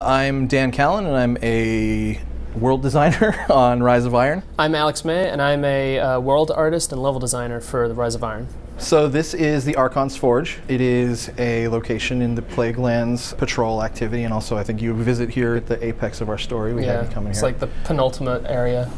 I'm Dan Callan, and I'm a world designer on Rise of Iron. I'm Alex May, and I'm a world artist and level designer for the Rise of Iron. So this is the Archon's Forge. It is a location in the Plague Lands patrol activity, and also I think you visit here at the apex of our story. We had you come in it's here. like the penultimate area.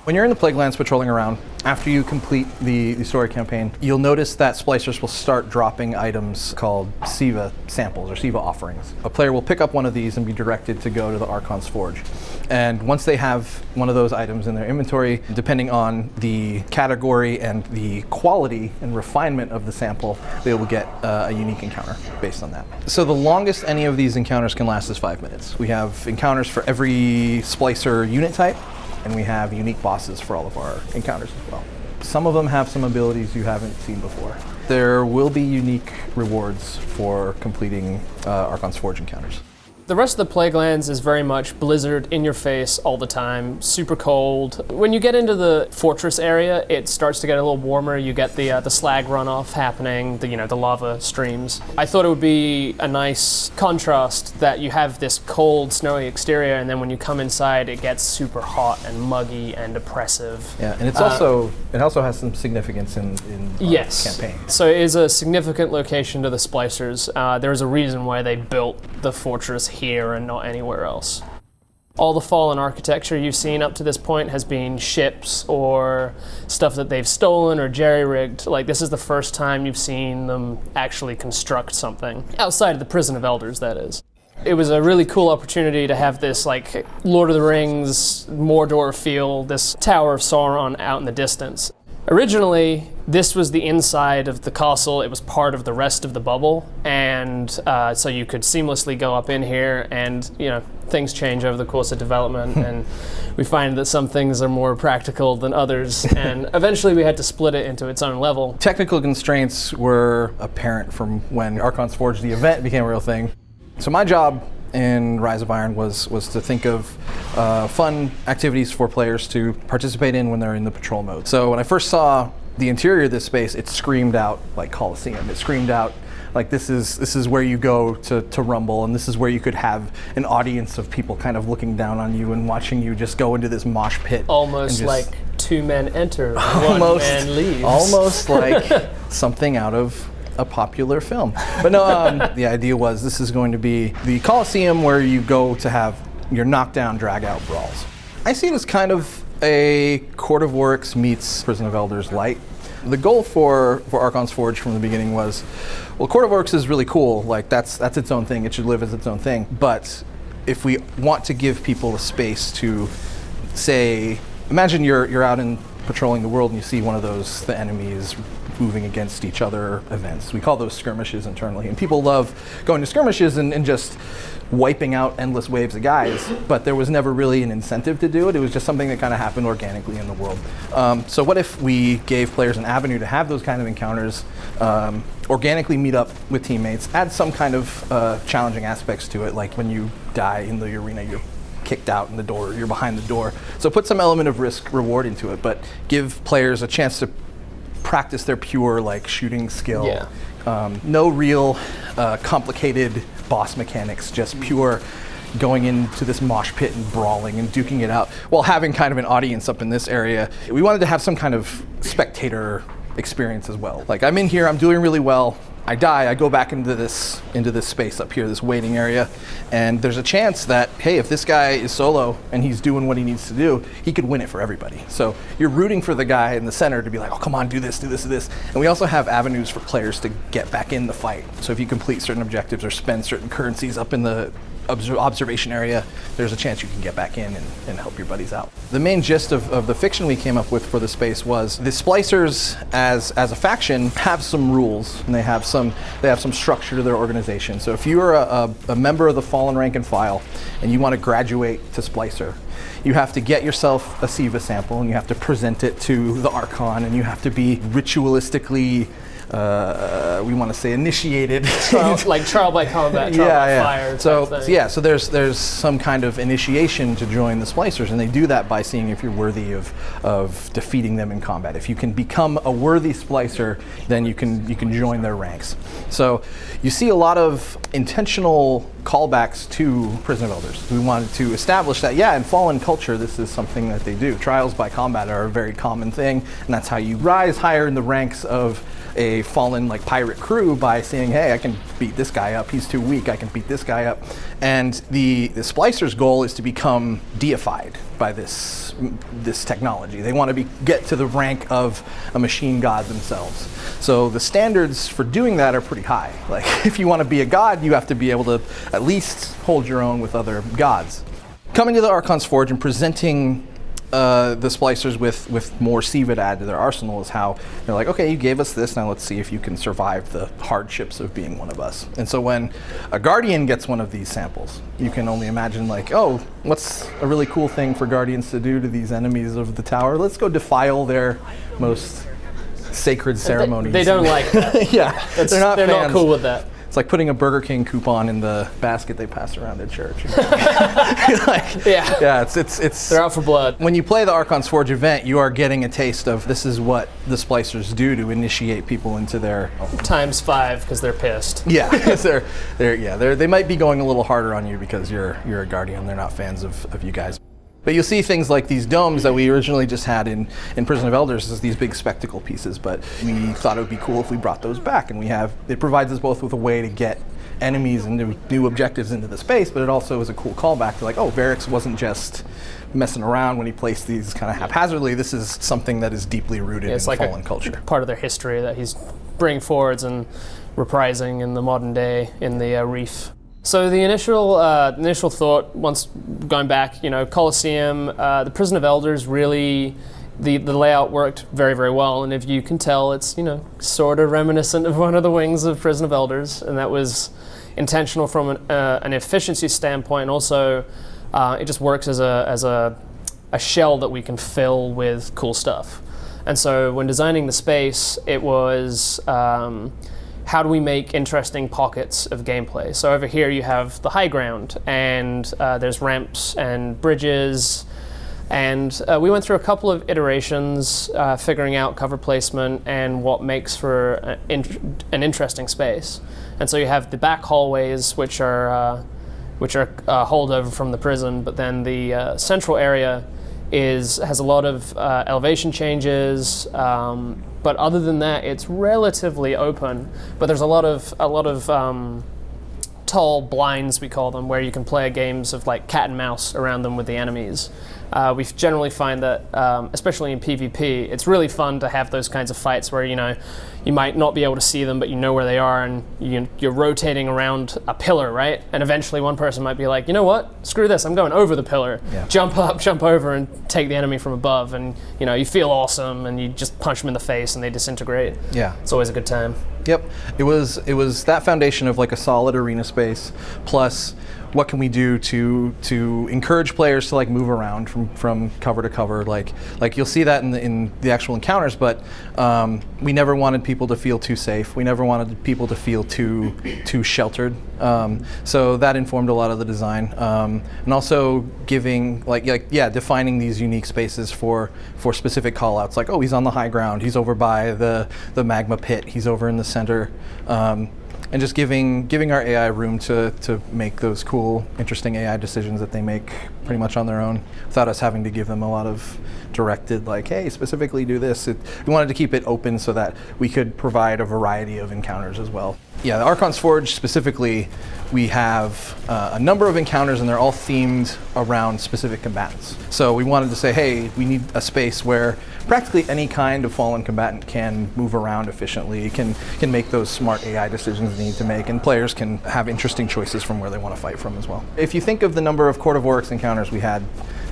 When you're in the Plague Lands patrolling around, after you complete the story campaign, you'll notice that Splicers will start dropping items called Siva samples or Siva offerings. A player will pick up one of these and be directed to go to the Archon's Forge. And once they have one of those items in their inventory, depending on the category and the quality and refinement of the sample, they will get a unique encounter based on that. So the longest any of these encounters can last is 5 minutes. We have encounters for every Splicer unit type, and we have unique bosses for all of our encounters as well. Some of them have some abilities you haven't seen before. There will be unique rewards for completing Archon's Forge encounters. The rest of the Plague Lands is very much blizzard, in your face all the time, super cold. When you get into the fortress area, it starts to get a little warmer. You get the slag runoff happening, the lava streams. I thought it would be a nice contrast that you have this cold, snowy exterior, and then when you come inside, it gets super hot and muggy and oppressive. Yeah, and it also has some significance in yes. campaign. So it is a significant location to the Splicers. There's a reason why they built the fortress here and not anywhere else. All the fallen architecture you've seen up to this point has been ships or stuff that they've stolen or jerry-rigged. Like, this is the first time you've seen them actually construct something. Outside of the Prison of Elders, that is. It was a really cool opportunity to have this, like, Lord of the Rings, Mordor feel, this Tower of Sauron out in the distance. Originally, this was the inside of the castle. It was part of the rest of the bubble, and so you could seamlessly go up in here, and things change over the course of development, and we find that some things are more practical than others, and eventually we had to split it into its own level. Technical constraints were apparent from when Archon's Forge, the event, became a real thing. So my job in Rise of Iron was to think of fun activities for players to participate in when they're in the patrol mode. So when I first saw the interior of this space, it screamed out like Coliseum. It screamed out like this is where you go to rumble, and this is where you could have an audience of people kind of looking down on you and watching you just go into this mosh pit. Almost like 2 men enter, 1 man leaves. Almost like something out of a popular film. But no, the idea was this is going to be the Coliseum where you go to have your knockdown, drag-out brawls. I see it as kind of a Court of Oryx meets Prison of Elders light. The goal for Archon's Forge from the beginning was, well, Court of Oryx is really cool. Like, that's its own thing. It should live as its own thing. But if we want to give people a space to, say, imagine you're out in patrolling the world and you see one of those, the enemies moving against each other events. We call those skirmishes internally, and people love going to skirmishes and just wiping out endless waves of guys, but there was never really an incentive to do it. It was just something that kind of happened organically in the world. So what if we gave players an avenue to have those kind of encounters, organically meet up with teammates, add some kind of challenging aspects to it, like when you die in the arena, you're kicked out in the door, you're behind the door. So put some element of risk reward into it, but give players a chance to practice their pure shooting skill. Yeah. No real complicated boss mechanics, just pure going into this mosh pit and brawling and duking it out while having kind of an audience up in this area. We wanted to have some kind of spectator experience as well. Like, I'm in here, I'm doing really well, I die, I go back into this space up here, this waiting area, and there's a chance that, hey, if this guy is solo and he's doing what he needs to do, he could win it for everybody. So you're rooting for the guy in the center to be like, oh, come on, do this, do this, do this. And we also have avenues for players to get back in the fight. So if you complete certain objectives or spend certain currencies up in the observation area, there's a chance you can get back in and help your buddies out. The main gist of the fiction we came up with for the space was the Splicers as a faction have some rules, and they have some structure to their organization. So if you are a member of the Fallen Rank and File and you want to graduate to Splicer, you have to get yourself a Siva sample and you have to present it to the Archon, and you have to be ritualistically we want to say initiated. like trial by combat, trial by fire. So there's some kind of initiation to join the Splicers, and they do that by seeing if you're worthy of defeating them in combat. If you can become a worthy Splicer, then you can join their ranks. So you see a lot of intentional callbacks to Prison of Elders. We wanted to establish that, in Fallen culture, this is something that they do. Trials by combat are a very common thing, and that's how you rise higher in the ranks of a fallen like pirate crew, by saying, hey, I can beat this guy up, he's too weak, I can beat this guy up. And the Splicers' goal is to become deified by this technology. They want to get to the rank of a machine god themselves. So the standards for doing that are pretty high. Like, if you want to be a god, you have to be able to at least hold your own with other gods. Coming to the Archon's Forge and presenting the Splicers with more Siva to add to their arsenal is how they're like, okay, you gave us this, now let's see if you can survive the hardships of being one of us. And so when a Guardian gets one of these samples, you can only imagine like, oh, what's a really cool thing for Guardians to do to these enemies of the tower? Let's go defile their most sacred ceremonies. They don't like that. They're not cool with that. It's like putting a Burger King coupon in the basket they pass around at church. It's they're out for blood. When you play the Archon's Forge event, you are getting a taste of this is what the Splicers do to initiate people into their times 5 because they're pissed. Yeah, because they might be going a little harder on you because you're a Guardian. They're not fans of you guys. But you'll see things like these domes that we originally just had in Prison of Elders as these big spectacle pieces, but we thought it would be cool if we brought those back, and it provides us both with a way to get enemies and new objectives into the space, but it also is a cool callback to like, oh, Varix wasn't just messing around when he placed these kind of haphazardly. This is something that is deeply rooted in like Fallen culture. Part of their history that he's bringing forwards and reprising in the modern day in the Reef. So the initial thought, once going back, Colosseum, the Prison of Elders really, the layout worked very, very well. And if you can tell, it's, sort of reminiscent of one of the wings of Prison of Elders. And that was intentional from an efficiency standpoint. And also, it just works as a shell that we can fill with cool stuff. And so when designing the space, it was, how do we make interesting pockets of gameplay? So over here you have the high ground, and there's ramps and bridges, and we went through a couple of iterations figuring out cover placement and what makes for an interesting space. And so you have the back hallways, which are holdover from the prison, but then the central area has a lot of elevation changes. But other than that, it's relatively open. But there's a lot of tall blinds, we call them, where you can play games of like cat and mouse around them with the enemies. We generally find that, especially in PvP, it's really fun to have those kinds of fights where you might not be able to see them, but you know where they are, and you're rotating around a pillar, right? And eventually one person might be like, you know what? Screw this! I'm going over the pillar. Yeah. Jump up, jump over, and take the enemy from above, and you feel awesome, and you just punch them in the face, and they disintegrate. Yeah, it's always a good time. Yep, it was that foundation of like a solid arena space plus what can we do to encourage players to like move around from cover to cover, like you'll see that in the actual encounters, but we never wanted people to feel too safe. We never wanted people to feel too sheltered. So that informed a lot of the design, and also giving defining these unique spaces for specific call-outs, like, oh, he's on the high ground, he's over by the magma pit, he's over in the center. And just giving our AI room to make those cool, interesting AI decisions that they make pretty much on their own, without us having to give them a lot of directed, like, hey, specifically do this. We wanted to keep it open so that we could provide a variety of encounters as well. Yeah, the Archon's Forge specifically, we have a number of encounters, and they're all themed around specific combatants. So we wanted to say, hey, we need a space where practically any kind of fallen combatant can move around efficiently, can make those smart AI decisions they need to make, and players can have interesting choices from where they want to fight from as well. If you think of the number of Court of Oryx encounters we had,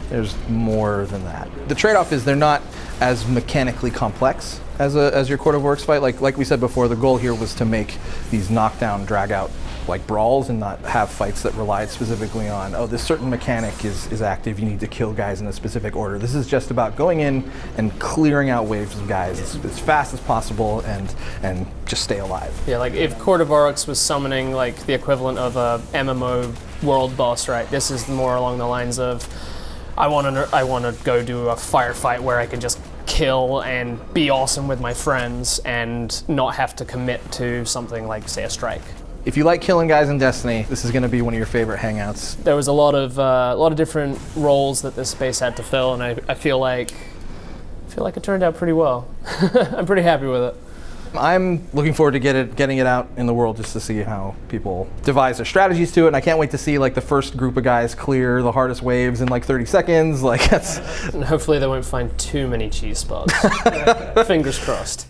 there's more than that. The trade-off is they're not as mechanically complex as your Court of Oryx fight. Like we said before, the goal here was to make these knockdown, drag-out like brawls, and not have fights that relied specifically on, oh, this certain mechanic is active, you need to kill guys in a specific order. This is just about going in and clearing out waves of guys as fast as possible and just stay alive. Yeah, like if Court of Oryx was summoning like the equivalent of a MMO world boss, right? This is more along the lines of, I want to go do a firefight where I can just kill and be awesome with my friends and not have to commit to something like, say, a strike. If you like killing guys in Destiny, this is going to be one of your favorite hangouts. There was a lot of different roles that this space had to fill, and I feel like it turned out pretty well. I'm pretty happy with it. I'm looking forward to getting it out in the world just to see how people devise their strategies to it, and I can't wait to see like the first group of guys clear the hardest waves in like 30 seconds. Like that's. And hopefully they won't find too many cheese spots. Fingers crossed.